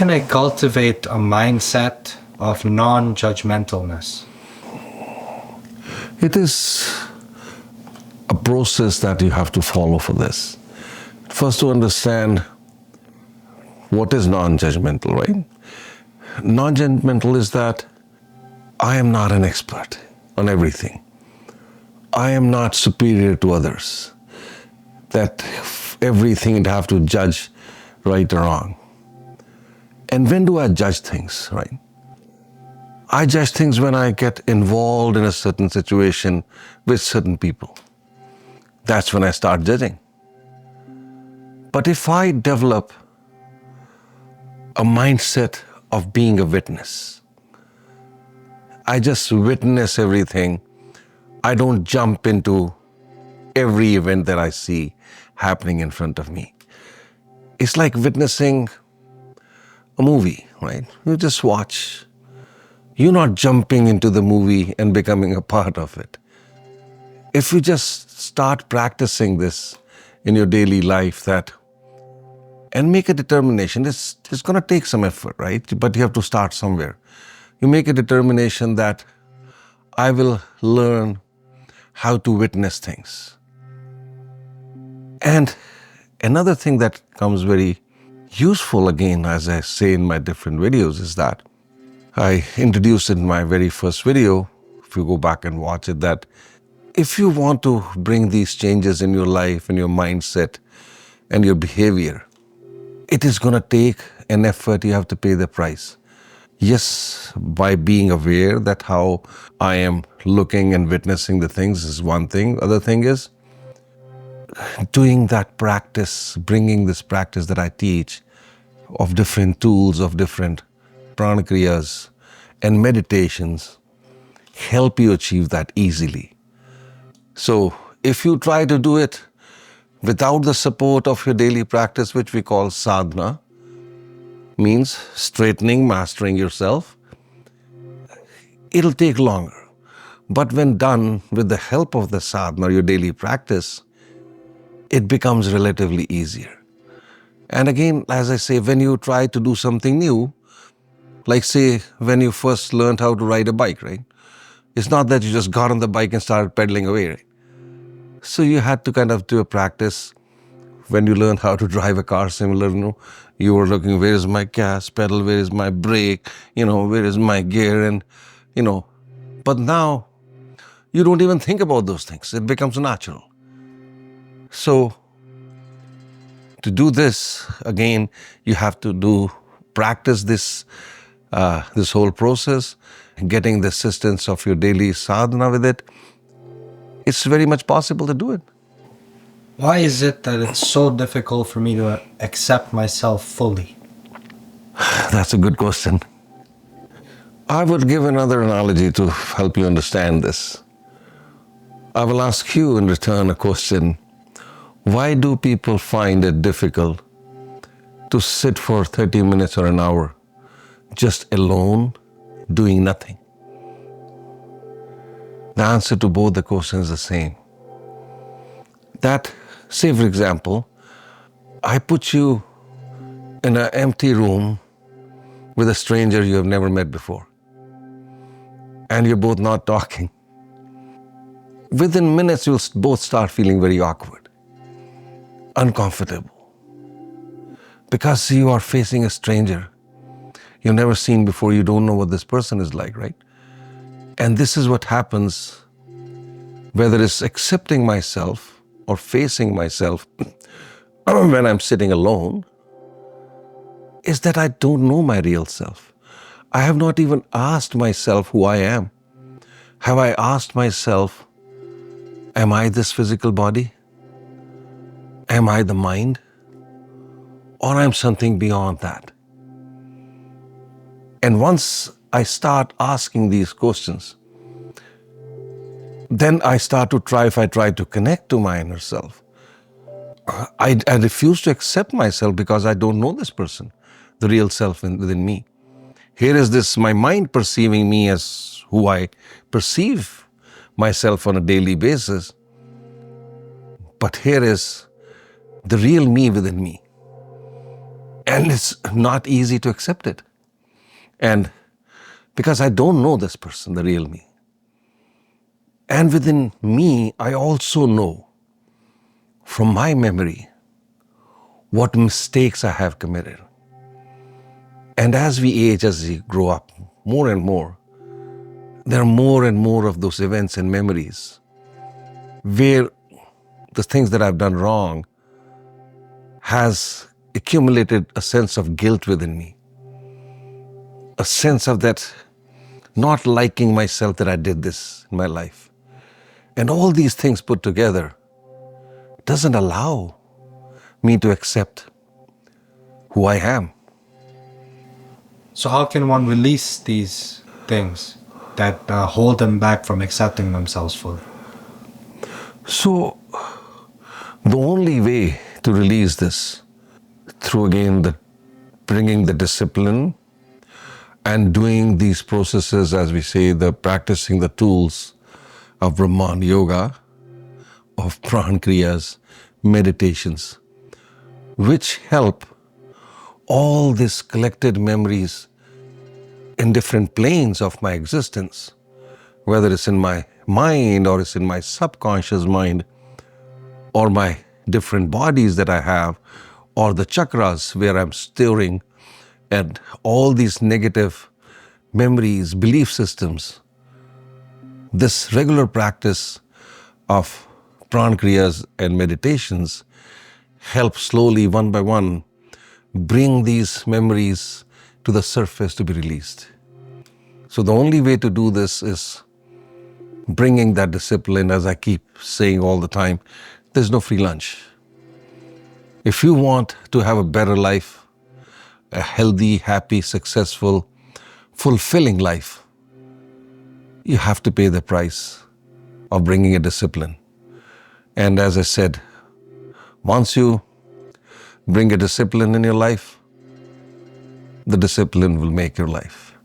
can I cultivate a mindset of non-judgmentalness? It is a process that you have to follow for this. First, to understand what is non-judgmental, right? Non-judgmental is that I am not an expert on everything. I am not superior to others. That everything I have to judge right or wrong. And when do I judge things, right? I judge things when I get involved in a certain situation with certain people. That's when I start judging. But if I develop a mindset of being a witness, I just witness everything. I don't jump into every event that I see happening in front of me. It's like witnessing a movie, right? You just watch. You're not jumping into the movie and becoming a part of it. If you just start practicing this in your daily life, and make a determination, it's going to take some effort, right? But you have to start somewhere. You make a determination that I will learn how to witness things. And another thing that comes very useful, again, as I say in my different videos, is that I introduced in my very first video, if you go back and watch it, that if you want to bring these changes in your life and your mindset and your behavior, it is going to take an effort. You have to pay the price. Yes, by being aware that how I am looking and witnessing the things is one thing. Other thing is doing that practice, bringing this practice that I teach of different tools, of different pranakriyas and meditations help you achieve that easily. So if you try to do it without the support of your daily practice, which we call sadhana, means straightening, mastering yourself, it'll take longer. But when done with the help of the sadhana, your daily practice, it becomes relatively easier. And again, as I say, when you try to do something new, like say when you first learned how to ride a bike, right? It's not that you just got on the bike and started pedaling away, right? So you had to kind of do a practice. When you learned how to drive a car, similar, you were looking, where is my gas pedal, where is my brake, where is my gear, and, but now you don't even think about those things. It becomes natural. So to do this, again, you have to practice this whole process, getting the assistance of your daily sadhana with it. It's very much possible to do it. Why is it that it's so difficult for me to accept myself fully? That's a good question. I would give another analogy to help you understand this. I will ask you in return a question. Why do people find it difficult to sit for 30 minutes or an hour just alone, doing nothing? The answer to both the questions is the same. That, say for example, I put you in an empty room with a stranger you have never met before, and you're both not talking. Within minutes, you'll both start feeling very awkward, uncomfortable, because you are facing a stranger you've never seen before. You don't know what this person is like, right? And this is what happens, whether it's accepting myself or facing myself when I'm sitting alone, is that I don't know my real self. I have not even asked myself who I am. Have I asked myself, am I this physical body? Am I the mind? Or I'm something beyond that? And once I start asking these questions, then I start to if I try to connect to my inner self, I refuse to accept myself because I don't know this person, the real self within me. Here is this, my mind perceiving me as who I perceive myself on a daily basis. But here is the real me within me. And it's not easy to accept it. And because I don't know this person, the real me. And within me, I also know from my memory what mistakes I have committed. And as we age, as we grow up more and more, there are more and more of those events and memories where the things that I've done wrong has accumulated a sense of guilt within me, a sense of that not liking myself that I did this in my life. And all these things put together doesn't allow me to accept who I am. So how can one release these things that hold them back from accepting themselves fully? So the only way to release this through again the bringing the discipline and doing these processes, as we say, the practicing the tools of Brahman yoga, of pran kriyas, meditations, which help all these collected memories in different planes of my existence, whether it's in my mind or it's in my subconscious mind or my different bodies that I have or the chakras where I'm storing and all these negative memories, belief systems. This regular practice of pran kriyas and meditations help slowly, one by one, bring these memories to the surface to be released. So the only way to do this is bringing that discipline, as I keep saying all the time, there's no free lunch. If you want to have a better life, a healthy, happy, successful, fulfilling life, you have to pay the price of bringing a discipline. And as I said, once you bring a discipline in your life, the discipline will make your life.